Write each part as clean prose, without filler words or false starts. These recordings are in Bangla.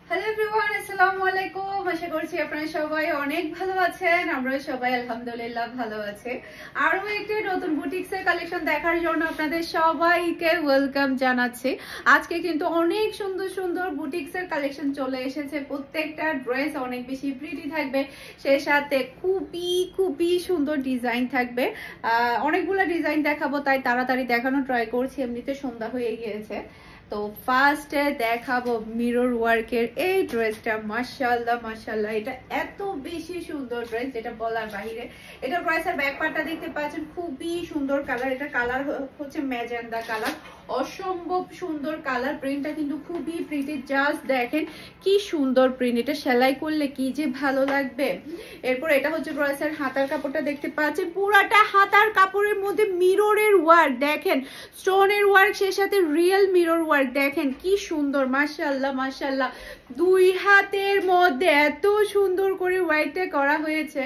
হ্যালো এভরিওয়ান, আসসালামু আলাইকুম। আশা করছি আপনারা সবাই অনেক ভালো আছেন। আমরা সবাই আলহামদুলিল্লাহ ভালো আছি। আরো একটি নতুন বুটিক্সের কালেকশন দেখার জন্য আপনাদের সবাইকে ওয়েলকাম জানাচ্ছি। আজকে কিন্তু অনেক সুন্দর সুন্দর বুটিক্সের কালেকশন চলে এসেছে। প্রত্যেকটা ড্রেস অনেক বেশি প্রিটি থাকবে, সেই সাথে খুবই সুন্দর ডিজাইন থাকবে। অনেকগুলো ডিজাইন দেখাবো, তাই তাড়াতাড়ি দেখানো ট্রাই করছি, এমনিতে সন্ধ্যা হয়ে গিয়েছে। তো ফার্স্টে দেখাবো মিরর ওয়ার্কের এই ড্রেসটা। মাশাআল্লাহ মাশাআল্লাহ, এটা এত বেশি সুন্দর ড্রেস যেটা বলার বাইরে। এটা ড্রেসের ব্যাক পার্টটা দেখতে পাচ্ছেন, খুবই সুন্দর কালার। এটা কালার হচ্ছে ম্যাজেন্ডা কালার, অসম্ভব সুন্দর কালার। প্রিন্টটা কিন্তু খুবই প্রিটি, জাস্ট দেখেন কি সুন্দর প্রিন্ট। এটা সেলাই করলে কি যে ভালো লাগবে। এরপর এটা হচ্ছে ড্রেসের হাতার কাপড়টা দেখতে পাচ্ছেন, পুরাটা হাতার কাপড়ের মধ্যে মিররের ওয়ার্ক, দেখেন স্টোনের ওয়ার্ক, সেই সাথে রিয়েল মিরর ওয়ার্ক। দেখেন কি সুন্দর, মাশাআল্লাহ মাশাআল্লাহ। দুই হাতের মধ্যে এত সুন্দর করে ওয়ার্কটা করা হয়েছে,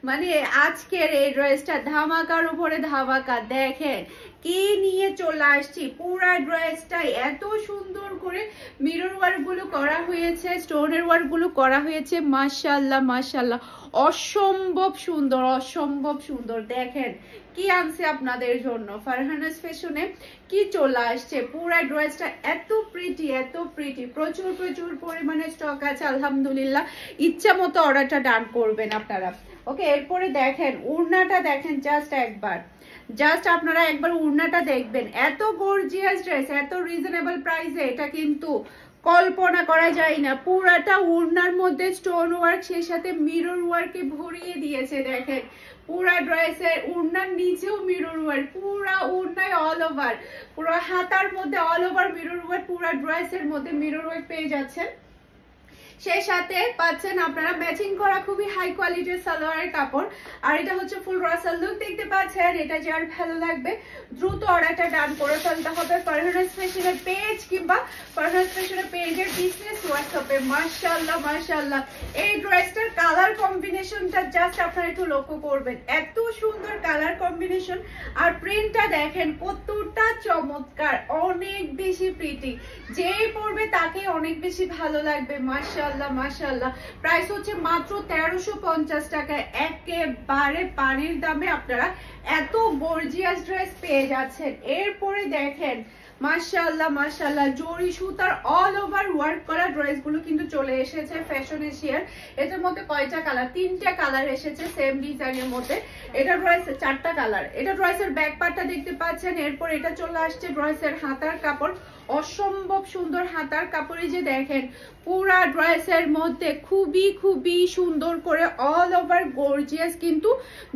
মানে আজকের এই ড্রেসটা ধামাকার উপরে ধামাকা। দেখেন কি নিয়ে চলে আসছি, পুরা ড্রেসটাই এত সুন্দর করে মিরর ওয়ার্ক গুলো করা হয়েছে, স্টোনের ওয়ার্ক গুলো করা হয়েছে। মাশাআল্লাহ মাশাআল্লাহ, অসম্ভব সুন্দর অসম্ভব সুন্দর। দেখেন কি আনছে আপনাদের জন্য ফারহানাস ফ্যাশনে, কি চলে আসছে। পুরা ড্রেসটা এত প্রিটি, প্রচুর পরিমাণে স্টক আছে আলহামদুলিল্লাহ। ইচ্ছা মতো অর্ডারটা ডান করবেন আপনারা। ওকে, এরপরে দেখেন উড়নাটা, দেখেন জাস্ট আপনারা একবার উড়নাটা দেখবেন। এত গর্জিয়াস ড্রেস, এত রিজনেবল প্রাইসে, এটা কিন্তু কল্পনা করা যায় না। পুরাটা উড়নার মধ্যে স্টোন ওয়ার্ক, সেই সাথে মিরর ওয়ার্কে ভরিয়ে দিয়েছে। দেখেন পুরা ড্রেসের উড়নার নিচেও মিরর ওয়ার্ক, পুরা উড়নায় অল ওভার, পুরো হাতার মধ্যে অল ওভার মিরর ওয়ার্ক, পুরা ড্রেসের মধ্যে মিরর ওয়ার্ক পেয়ে যাচ্ছেন। সেই সাথে পাচ্ছেন আপনারা ম্যাচিং করা খুবই হাই কোয়ালিটির সালোয়ারের কাপড়। আর এটা হচ্ছে ফুল রাসাল লুক দেখতে পাচ্ছেন। এটা যার ভালো লাগবে দ্রুত অর্ডারটা ডান করে ফেলতে হবে ফারহানাস ফ্যাশনের পেজ কিংবা ফারহানাস ফ্যাশনের পেজের বিজনেস হোয়াটসঅ্যাপে। মাশাআল্লাহ মাশাআল্লাহ, এই ড্রেসটার কালার কম্বিনেশনটা জাস্ট আপনারা একটু লক্ষ্য করবেন, এত সুন্দর কালার কম্বিনেশন। আর প্রিন্টটা দেখেন কতটা চমৎকার, অনেক বেশি প্রিটি। যে পরবে তাকে অনেক বেশি ভালো লাগবে। মাশাআল্লাহ মাশাআল্লাহ, প্রাইস হচ্ছে মাত্র 1350 টাকা। একেবারে পানির দামে আপনারা এত গর্জিয়াস ড্রেস পেয়ে যাচ্ছেন। এরপরে দেখেন মাশাআল্লাহ মাশাআল্লাহ, জরি সুতার অল ওভার ওয়ার্ক করা ড্রেস গুলো কিন্তু চলে এসেছে ফ্যাশন এশিয়ার। এটার মধ্যে কয়টা কালার? 3টা কালার এসেছে সেম ডিজাইনের মধ্যে। এটা ড্রেস 4টা কালার। এটা ড্রেসের ব্যাক পার্টটা দেখতে পাচ্ছেন। এরপর এটা চলে আসছে ড্রেসের হাতার কাপড়, অসম্ভব সুন্দর হাতার কাপড়ে। যে দেখেন পুরা ড্রেসের মধ্যে খুবই সুন্দর করে অল ওভার গর্জিয়াস কিন্তু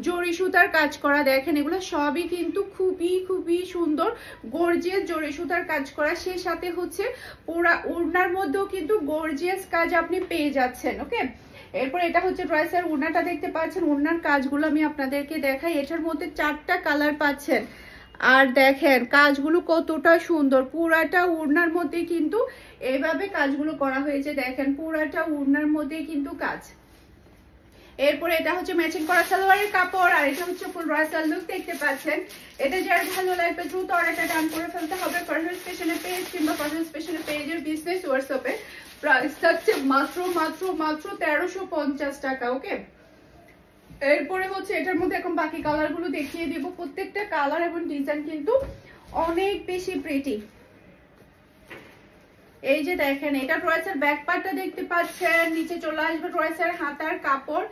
জরি সুতার কাজ করা। দেখেন এগুলো সবই কিন্তু খুবই সুন্দর গর্জিয়াস জরি সুতার কাজ করা। সেই সাথে হচ্ছে পুরা ওড়নার মধ্যেও কিন্তু গর্জিয়াস কাজ আপনি পেয়ে যাচ্ছেন। ওকে, এরপর এটা হচ্ছে ড্রেসের ওড়নাটা দেখতে পাচ্ছেন। ওড়নার কাজগুলো আমি আপনাদেরকে দেখাই। এটার মধ্যে 4টা কালার পাচ্ছেন। আর দেখেন কাজগুলো কতটা সুন্দর, পুরাটা ওড়নার মধ্যে কিন্তু এইভাবে কাজগুলো করা হয়েছে। দেখেন পুরাটা ওড়নার মধ্যে কিন্তু কাজ। এরপরে এটা হচ্ছে ম্যাচিং করা সালোয়ারের কাপড়। আর এটা হচ্ছে ফুল রাসাল লুক দেখতে পাচ্ছেন। এটা যার ভালো লাগবে দ্রুত অর্ডারটা ডান করে ফেলতে হবে ফারহানাস ফ্যাশনের পেজ কিংবা ফারহানাস ফ্যাশনের পেজের বিজনেস হোয়াটসঅ্যাপে। প্রাইস থাকছে মাত্র 1350 টাকা। ওকে, এরপরে হচ্ছে এটার মধ্যে এখন বাকি কালার গুলো দেখিয়ে দিব। প্রত্যেকটা কালার এবং ডিজাইন কিন্তু অনেক বেশি প্রিটি। এই যে দেখেন এটা ড্রেসের ব্যাক পার্টটা দেখতে পাচ্ছেন, নিচে চলে আসবে ড্রেসের হাতার কাপড়।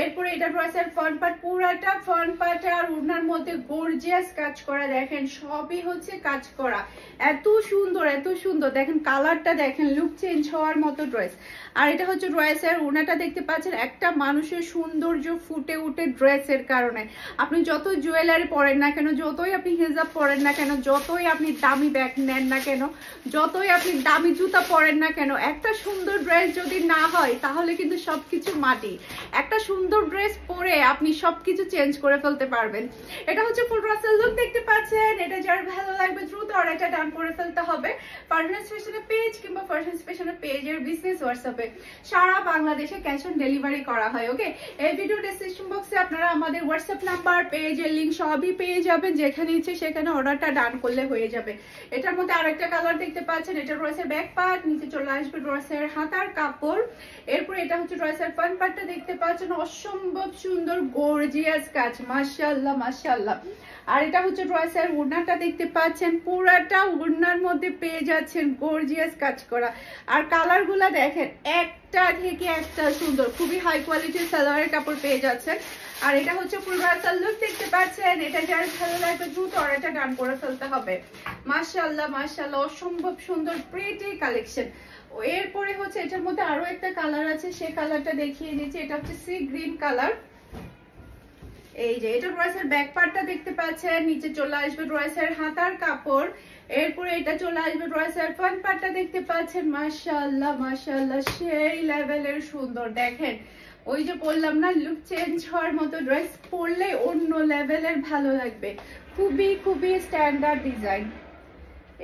এরপরে এটা ড্রেসের ফ্রন্ট পার্ট, পুরাটা ফ্রন্ট পার্টে আর ওড়নার মধ্যে গর্জিয়াস কাজ করা। দেখেন সবই হচ্ছে কাজ করা, এত সুন্দর। দেখেন কালারটা দেখেন, লুক চেঞ্জ হওয়ার মতো ড্রেস। আর এটা হচ্ছে ড্রেসের ওড়নাটা দেখতে পাচ্ছেন। একটা মানুষের সৌন্দর্য ফুটে উঠে ড্রেসের কারণে। আপনি যত জুয়েলারি পরেন না কেন, যতই আপনি হিজাব পরেন না কেন, যতই আপনি দামি ব্যাগ নেন না কেন, যতই আপনি দামি জুতা পরেন না কেন, একটা সুন্দর ড্রেস যদি না হয় তাহলে কিন্তু সবকিছু মাটি। একটা সুন্দর ড্রেস পরে আপনি সবকিছু চেঞ্জ করে ফেলতে পারবেন। এটা হচ্ছে ফুল রাসাল লুক দেখতে পাচ্ছেন। এটা যার ভালো লাগবে দ্রুত অর্ডারটা ডান করে ফেলতে হবে ফারহানাস ফ্যাশনের পেজ কিংবা ফারহানাস ফ্যাশনের পেজের বিজনেস হোয়াটসঅ্যাপে। সারা বাংলাদেশে ক্যাশ অন ডেলিভারি করা হয়। ওকে, এই ভিডিও ডেসক্রিপশন বক্সে আপনারা আমাদের হোয়াটসঅ্যাপ নাম্বার, পেজের লিংক সবই পেয়ে যাবেন। যেখানে ইচ্ছে সেখানে অর্ডারটা ডান করলে হয়ে যাবে। এটার মধ্যে আরেকটা কালার দেখতে পাচ্ছেন। এটা রয়েছে ব্যাক পার্ট, নিচে চলে আসবে ড্রেসের হাতার কাপড়। এরপর এটা হচ্ছে ড্রেসের ফ্রন্ট পার্টটা দেখতে পাচ্ছেন, অসম্ভব সুন্দর গর্জিয়াস কাজ, মাশাআল্লাহ মাশাআল্লাহ। আর এটা হচ্ছে ড্রেসের ওড়নাটা দেখতে পাচ্ছেন, পুরাটা ওড়নার মধ্যে পেয়ে যাচ্ছেন গর্জিয়াস কাজ করা। আর কালারগুলো দেখেন একটা থেকে একটা সুন্দর, খুবই হাই কোয়ালিটির সালোয়ারের কাপড় পেয়ে যাচ্ছেন। আর এটা হচ্ছে ফুল ব্রাসাল লুক দেখতে পাচ্ছেন, এটা যার ভালো লাগবে দ্রুত অর্ডারটা ডান করে ফেলতে হবে। মাশাআল্লাহ মাশাআল্লাহ, অসম্ভব সুন্দর প্রিটি কালেকশন। এরপরে হচ্ছে এটার মধ্যে আরো একটা কালার আছে, সেই কালারটা দেখিয়ে দিচ্ছি। এটা হচ্ছে সি গ্রিন কালার। এই যে এটা ড্রেসের ব্যাক পার্টটা দেখতে পাচ্ছেন, নিচে চলে আসবে ড্রেসের হাতার কাপড়। এরপরে এটা চলে আসবে ড্রেসের ফ্রন্ট পার্টটা দেখতে পাচ্ছেন, মাশাআল্লাহ মাশাআল্লাহ, সেই লেভেলের সুন্দর। দেখেন ওই যে বললাম না, লুক চেঞ্জ হওয়ার মতো, ড্রেস পরলে অন্য লেভেলের ভালো লাগবে, খুবই খুবই স্ট্যান্ডার্ড ডিজাইন।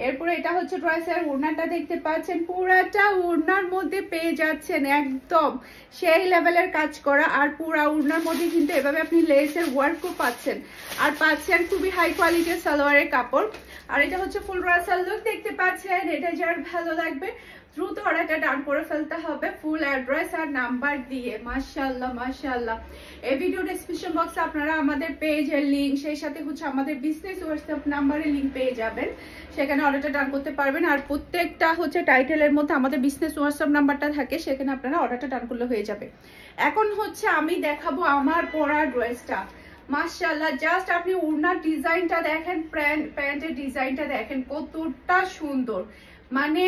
এরপরে এটা হচ্ছে ড্রেসের ওড়নাটা দেখতে পাচ্ছেন, পুরাটা ওড়নার মধ্যে পেয়ে যাচ্ছেন একদম সেই লেভেলের কাজ করা। আর পুরা ওড়নার মধ্যে কিন্তু এভাবে আপনি লেসের ওয়ার্কও পাচ্ছেন, আর পাচ্ছেন খুবই হাই কোয়ালিটির সালোয়ারের কাপড়। আর এটা হচ্ছে ফুল ব্রাসাল লুক দেখতে পাচ্ছেন, এটা যার ভালো লাগবে দ্রুত অর্ডারটা ডান করে ফেলতে হবে ফুল অ্যাড্রেস আর নাম্বার দিয়ে। মাশাআল্লাহ মাশাআল্লাহ। এই ভিডিও ডেসক্রিপশন বক্সে আপনারা আমাদের পেজের লিংক, সেই সাথে হচ্ছে আমাদের বিজনেস হোয়াটসঅ্যাপ নাম্বারের লিংক পেয়ে যাবেন, সেখানে অর্ডারটা ডান করতে পারবেন। আর প্রত্যেকটা হচ্ছে টাইটেলের মধ্যে আমাদের বিজনেস হোয়াটসঅ্যাপ নাম্বারটা থাকে, সেখানে আপনারা অর্ডারটা ডান করলে হয়ে যাবে। এখন হচ্ছে আমি দেখাবো আমার পরা ড্রেসটা। মাশাআল্লাহ, জাস্ট আপনি ওড়নার ডিজাইনটা দেখেন, প্যান্টের ডিজাইনটা দেখেন কতটা সুন্দর, মানে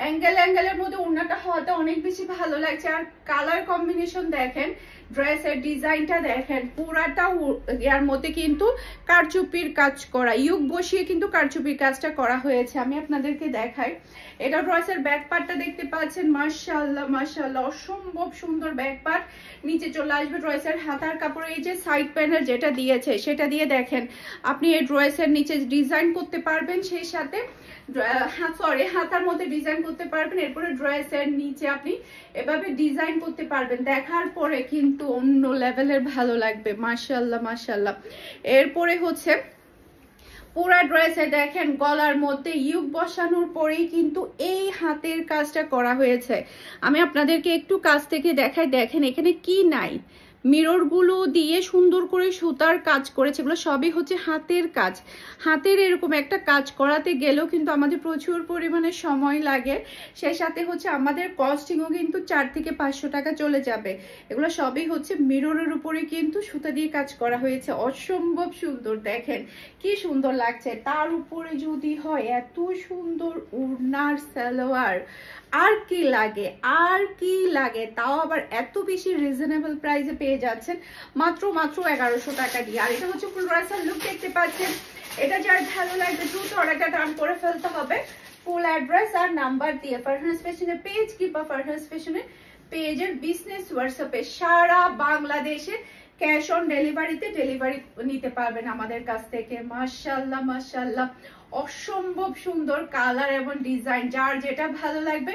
অ্যাঙ্গেলের মধ্যে ওড়নাটা হওয়াতে অনেক বেশি ভালো লাগছে। আর কালার কম্বিনেশন দেখেন, ড্রেসের ডিজাইনটা দেখেন, পুরাটা এর মধ্যে কিন্তু কারচুপির কাজ করা, ইউক বসিয়ে কিন্তু কারচুপির কাজটা করা হয়েছে। আমি আপনাদেরকে দেখাই, এটা ড্রেসের ব্যাক পার্টটা দেখতে পাচ্ছেন, মাশাআল্লাহ মাশাআল্লাহ, অসম্ভব সুন্দর ব্যাক পার্ট। নিচে চলে আসবে ড্রেসের হাতার কাপড়। এই যে সাইড প্যানেল যেটা দিয়েছে সেটা দিয়ে দেখেন আপনি এই ড্রেসের নিচে ডিজাইন করতে পারবেন, সেই সাথে হাতার মধ্যে ডিজাইন করতে পারবেন। এরপরে ড্রেসের নিচে আপনি এভাবে ডিজাইন করতে পারবেন, দেখার পরে কিন্তু অন্য লেভেলের ভালো লাগবে। মাশাআল্লাহ মাশাআল্লাহ। এরপরে হচ্ছে পুরা ড্রেসে দেখেন গলার মধ্যে ইউক বসানোর পরেই কিন্তু এই হাতের কাজটা করা হয়েছে। আমি আপনাদেরকে একটু কাছ থেকে দেখাই, দেখেন এখানে কি নাই, মিরর গুলো দিয়ে সুন্দর করে সুতার কাজ করেছে, এগুলো সবই হচ্ছে হাতের কাজ। হাতের এরকম একটা কাজ করাতে গেলেও কিন্তু আমাদের প্রচুর পরিমাণে সময় লাগে, সেই সাথে হচ্ছে আমাদের কস্টিংও কিন্তু 4 থেকে 500 টাকা চলে যাবে। এগুলো সবই হচ্ছে মিররের উপরে কিন্তু সুতা দিয়ে কাজ করা হয়েছে, অসম্ভব সুন্দর। দেখেন কি সুন্দর লাগছে, তার উপরে যদি হয় এত সুন্দর ওড়নার সালোয়ার, আর কি লাগে আর কি লাগে, তাও আবার এত বেশি রিজনেবল প্রাইসে পেয়ে যাচ্ছেন মাত্র 1100 টাকা দিয়ে। আর এটা হচ্ছে ফুল ব্রাসাল লুক দেখতে পাচ্ছেন, এটা যার ভালো লাগবে দ্রুত অর্ডারটা ডান করে ফেলতে হবে ফুল অ্যাড্রেস আর নাম্বার দিয়ে। ফারহানাস ফ্যাশনের পেজ কিংবা ফারহানাস ফ্যাশনের পেজের বিজনেস হোয়াটসঅ্যাপে সারা বাংলাদেশে ক্যাশ অন ডেলিভারিতে ডেলিভারি নিতে পারবেন আমাদের কাছ থেকে। মাশাআল্লাহ মাশাআল্লাহ, অসম্ভব সুন্দর কালার এবং ডিজাইন, যার যেটা ভালো লাগবে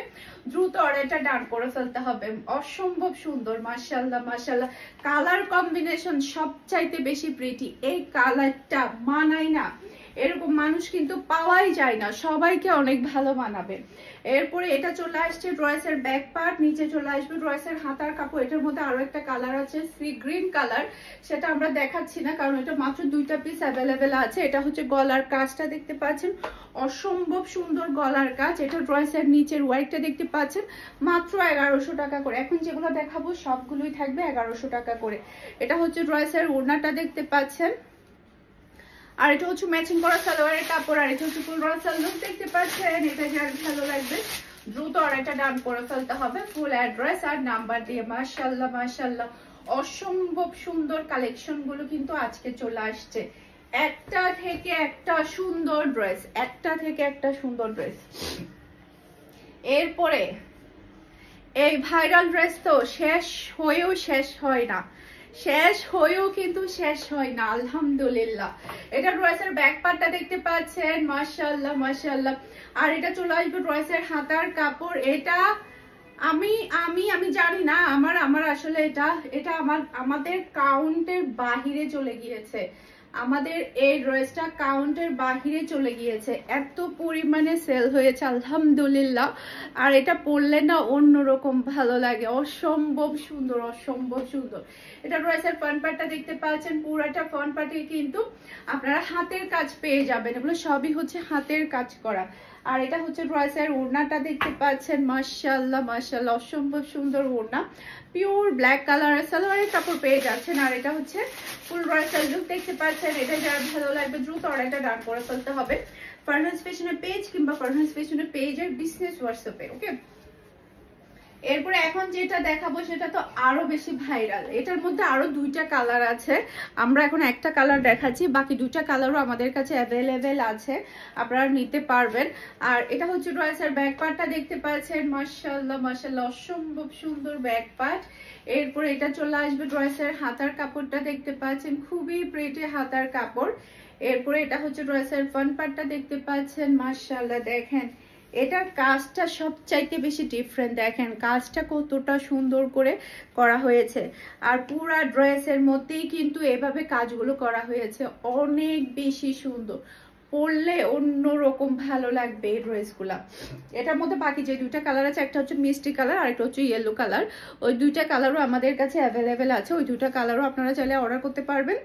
দ্রুত অর্ডারটা ডান করে ফেলতে হবে। অসম্ভব সুন্দর, মাশাআল্লাহ মাশাআল্লাহ। কালার কম্বিনেশন সবচাইতে বেশি প্রিটি, এই কালারটা মানায় না, এরকম মানুষ কিন্তু পাওয়াই যায় না, সবাইকে অনেক ভালো মানাবে। এরপরে এটা চলে আসছে ড্রেসের ব্যাক পার্ট, নিচে চলে আসবে ড্রেসের হাতার কাপড়। এটার মধ্যে আরো একটা কালার আছে সি গ্রিন কালার, সেটা আমরা দেখাচ্ছি না কারণ এটা মাত্র 2টা পিস অ্যাভেলেবেল আছে। এটা হচ্ছে গলার কাজটা দেখতে পাচ্ছেন, অসম্ভব সুন্দর গলার কাজ। এটা ড্রেসের নিচের ওয়ার্কটা দেখতে পাচ্ছেন, মাত্র 1100 টাকা করে। এখন যেগুলো দেখাবো সবগুলোই থাকবে 1100 টাকা করে। এটা হচ্ছে ড্রেসের ওড়নাটা দেখতে পাচ্ছেন, আর এটা হচ্ছে ম্যাচিং করা সালোয়ারের কাপড়। আর এটা হচ্ছে ফুল ব্রাসাল লুক দেখতে পাচ্ছেন, এটা যার ভালো লাগবে দ্রুত অর্ডারটা ডান করে ফেলতে হবে ফুল অ্যাড্রেস আর নাম্বার দিয়ে। মাশাআল্লাহ মাশাআল্লাহ, অসম্ভব সুন্দর কালেকশন গুলো কিন্তু আজকে চলে আসছে, একটা থেকে একটা সুন্দর ড্রেস, একটা থেকে একটা সুন্দর ড্রেস। এরপরে এই ভাইরাল ড্রেস তো শেষ হয়েও শেষ হয় না, শেষ হয়েও কিন্তু শেষ হয় না আলহামদুলিল্লাহ। এটা ড্রেসের ব্যাক পার্টটা দেখতে পাচ্ছেন, মাশাআল্লাহ মাশাআল্লাহ। আর এটা চলে আসবে ড্রেসের হাতার কাপড়। এটা আমি জানি না, আমার আসলে এটা আমাদের কাউন্টের বাহিরে চলে গিয়েছে। আমাদের এই ড্রেসটা কাউন্টের বাহিরে চলে গিয়েছে, এত পরিমাণে সেল হয়েছে আলহামদুলিল্লাহ। আর এটা পরলে না অন্যরকম ভালো লাগে, অসম্ভব সুন্দর, অসম্ভব সুন্দর। এটা ড্রেসের ফ্রন্ট পার্টটা দেখতে পাচ্ছেন, পুরাটা ফ্রন্ট পার্টে কিন্তু আপনারা হাতের কাজ পেয়ে যাবেন, এগুলো সবই হচ্ছে হাতের কাজ করা। আর এটা হচ্ছে ড্রেসের ওড়নাটা দেখতে পাচ্ছেন, মাশাআল্লাহ মাশাআল্লাহ, অসম্ভব সুন্দর ওড়না, পিওর ব্ল্যাক কালারের সালোয়ারের কাপড় পেয়ে যাচ্ছেন। আর এটা হচ্ছে ফুল ড্রেসের লুক দেখতে পাচ্ছেন। এটা যারা ভালো লাগবে দ্রুত অর্ডারটা ডান করে ফেলতে হবে ফারহানাস ফ্যাশনের পেজ কিংবা ফারহানাস ফ্যাশনের পেজের বিজনেস হোয়াটসঅ্যাপে। ওকে, এরপরে এখন যেটা দেখাবো সেটা তো আরো বেশি ভাইরাল। এটার মধ্যে আরো দুইটা কালার আছে, আমরা এখন একটা কালার দেখাচ্ছি, বাকি দুইটা কালারও আমাদের কাছে অ্যাভেলেবেল আছে, আপনারা নিতে পারবেন। আর এটা হচ্ছে ড্রেসের ব্যাক পার্টটা দেখতে পাচ্ছেন, মাশাআল্লাহ মাশাআল্লাহ, অসম্ভব সুন্দর ব্যাক পার্ট। এরপরে এটা চলে আসবে ড্রেসের হাতার কাপড়টা দেখতে পাচ্ছেন, খুবই প্রিটি হাতার কাপড়। এরপরে এটা হচ্ছে ড্রেসের ফ্রন্ট পার্টটা দেখতে পাচ্ছেন, মাশাআল্লাহ দেখেন এটার কাজটা সবচাইতে বেশি ডিফারেন্ট, দেখেন কাজটা কতটা সুন্দর করে করা হয়েছে। আর পুরা ড্রেসের মধ্যেই কিন্তু এভাবে কাজগুলো করা হয়েছে, অনেক বেশি সুন্দর, পরলে অন্যরকম ভালো লাগবে এই ড্রেসগুলা। এটার মধ্যে বাকি যে দুইটা কালার আছে, একটা হচ্ছে মিষ্টি কালার আর একটা হচ্ছে ইয়েলো কালার, ওই দুইটা কালারও আমাদের কাছে অ্যাভেলেবেল আছে, ওই দুইটা কালারও আপনারা চাইলে অর্ডার করতে পারবেন।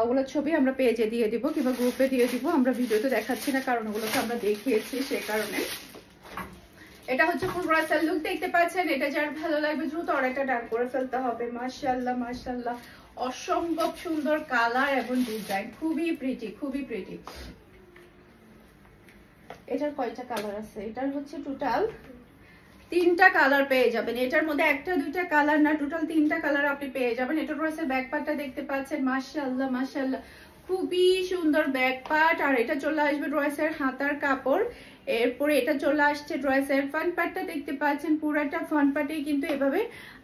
ওগুলোর ছবি আমরা পেজে দিয়ে দিব কিংবা গ্রুপে দিয়ে দিব, আমরা ভিডিওতে দেখাচ্ছি না কারণ ওগুলোকে আমরা দেখিয়েছি সে কারণে। এটা হচ্ছে ফুল ড্রেসের লুক দেখতে পাচ্ছেন, এটা যার ভালো লাগবে দ্রুত অর্ডারটা ডান করে ফেলতে হবে। মাশাআল্লাহ মাশাআল্লাহ, অসম্ভব সুন্দর কালার এবং ডিজাইন, খুবই প্রিটি, খুবই প্রিটি। এটার কয়টা কালার আছে? এটার হচ্ছে টোটাল 3টা কালার পেয়ে যাবেন, এটার মধ্যে একটা দুইটা কালার না, টোটাল 3টা কালার আপনি পেয়ে যাবেন। এটা ড্রেসের ব্যাক পার্টটা দেখতে পাচ্ছেন, মাশাআল্লাহ মাশাআল্লাহ, খুবই সুন্দর ব্যাক পার্ট। আর এটা চলে আসবে ড্রেসের হাতার কাপড়। এরপরে এটা চলে আসছে ড্রেসের ফ্রন্ট পার্টটা দেখতে পাচ্ছেন, পুরাটা ফ্রন্ট পার্টেই কিন্তু এভাবে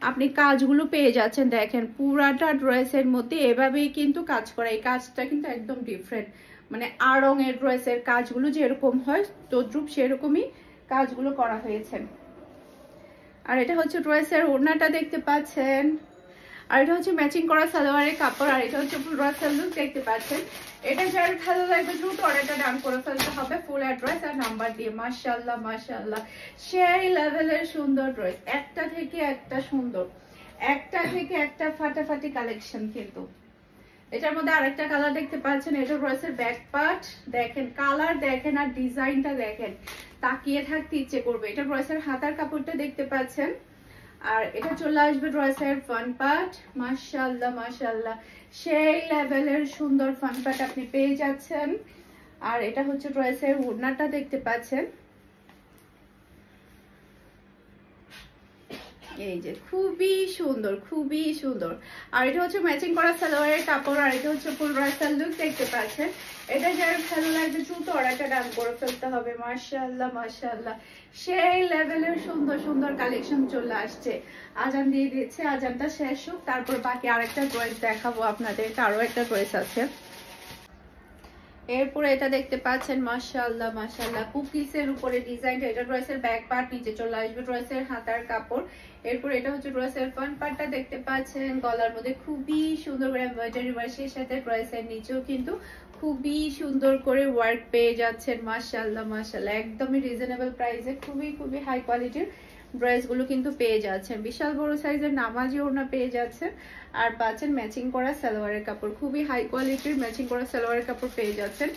আপনি কাজগুলো পেয়ে যাচ্ছেন। দেখেন পুরাটা ড্রেসের মধ্যে এভাবেই কিন্তু কাজ করা, এই কাজটা কিন্তু একদম ডিফারেন্ট, মানে আড়ংয়ের ড্রেসের কাজগুলো যেরকম হয় তদ্রুপ সেরকমই কাজগুলো করা হয়েছে। আর এটা হচ্ছে ড্রেসের ওড়নাটা দেখতে পাচ্ছেন, আর এটা হচ্ছে ম্যাচিং করা সালোয়ারের কাপড়। আর এটা হচ্ছে ফুল ড্রেসের লুক দেখতে পাচ্ছেন। এটা যার ভালো লাগবে দ্রুত অর্ডারটা ডান করে ফেলতে হবে ফুল অ্যাড্রেস আর নাম্বার দিয়ে। মাশাআল্লাহ মাশাআল্লাহ, সেই লেভেলের সুন্দর ড্রেস, একটা থেকে একটা সুন্দর, একটা থেকে একটা ফাটাফাটি কালেকশন। কিন্তু এটার মধ্যে আরেকটা কালার দেখতে পাচ্ছেন, এটা ড্রেসের ব্যাক পার্ট, দেখেন কালার দেখেন আর ডিজাইনটা দেখেন, তাকিয়ে থাকতে ইচ্ছে করবে। এটা ড্রেসের হাতার কাপড়টা দেখতে পাচ্ছেন। আর এটা চলে আসবে ড্রেসের ফ্রন্ট পার্ট, মাশাআল্লাহ মাশাআল্লাহ, সেই লেভেলের সুন্দর ফ্রন্ট পার্ট আপনি পেয়ে যাচ্ছেন। আর এটা হচ্ছে ড্রেসের ওড়নাটা দেখতে পাচ্ছেন, এই যে খুবই সুন্দর, খুবই সুন্দর। আর এটা হচ্ছে ম্যাচিং করা সালোয়ারের কাপড়। আর এটা হচ্ছে ফুল ড্রেসের লুক দেখতে পাচ্ছেন। এটা যার ভালো লাগবে দ্রুত অর্ডারটা ডান করে ফেলতে হবে। মাশাআল্লাহ মাশাআল্লাহ, সেই লেভেলের সুন্দর সুন্দর কালেকশন চলে আসছে। আজান দিয়ে দিচ্ছে, আজানটা শেষ হোক তারপর বাকি আরেকটা ড্রেস দেখাবো আপনাদের, আরো একটা ড্রেস আছে। এরপরে এটা দেখতে পাচ্ছেন, মাশাআল্লাহ মাশাআল্লাহ, কুকিজের উপরে ডিজাইনটা। এটা ড্রেসের ব্যাক পার্ট, নিচে চলে আসবে ড্রেসের হাতার কাপড়। এরপর এটা হচ্ছে ড্রেসের ফ্রন্ট পার্টটা দেখতে পাচ্ছেন, গলার মধ্যে খুবই সুন্দর করে এমব্রয়ডারি ওয়ার্কের সাথে ড্রেসের নিচেও কিন্তু খুবই সুন্দর করে ওয়ার্ক পেয়ে যাচ্ছেন। মাশাআল্লাহ মাশাআল্লাহ, একদমই রিজনেবল প্রাইসে খুবই খুবই হাই কোয়ালিটির ড্রেসগুলো কিন্তু পেয়ে যাচ্ছেন। বিশাল বড় সাইজের নামাজি ওড়না পেয়ে যাচ্ছেন। আর পাচ্ছেন ম্যাচিং করা সালোয়ারের কাপড়, খুবই হাই কোয়ালিটির ম্যাচিং করা সালোয়ারের কাপড় পেয়ে যাচ্ছেন।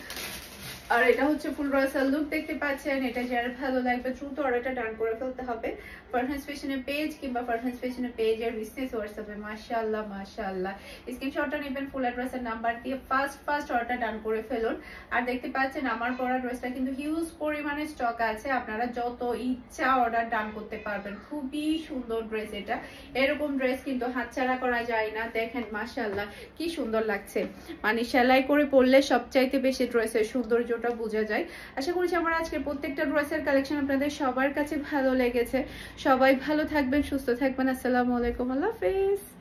আর এটা হচ্ছে ফুল ড্রেসের লুক দেখতে পাচ্ছেন। এটা যার ভালো লাগবে দ্রুত অর্ডারটা ডান করে ফেলতে হবে ফারহানাস ফ্যাশনের পেজ কিংবা ফারহানাস ফ্যাশনের পেজের বিজনেস হোয়াটসঅ্যাপে। মাশাআল্লাহ মাশাআল্লাহ, স্ক্রিনশটটা নেবেন ফুল অ্যাড্রেসের নাম্বার দিয়ে, ফার্স্ট অর্ডারটা ডান করে ফেলুন। আর দেখতে পাচ্ছেন আমার পরা ড্রেসটা কিন্তু হিউজ পরিমাণে স্টক আছে, আপনারা যত ইচ্ছা অর্ডার ডান করতে পারবেন। খুবই সুন্দর ড্রেস, এটা এরকম ড্রেস কিন্তু হাতছাড়া করা যায় না। দেখেন মাশাআল্লাহ কি সুন্দর লাগছে, মানে সেলাই করে পরলে সবচাইতে বেশি ড্রেসের সৌন্দর্যটা বোঝা যায়। আশা করছি আমার আজকের প্রত্যেকটা ড্রেসের কালেকশন আপনাদের সবার কাছে ভালো লেগেছে। সবাই ভালো থাকবেন, সুস্থ থাকবেন। আসসালামু আলাইকুম, আল্লাহ হাফেজ।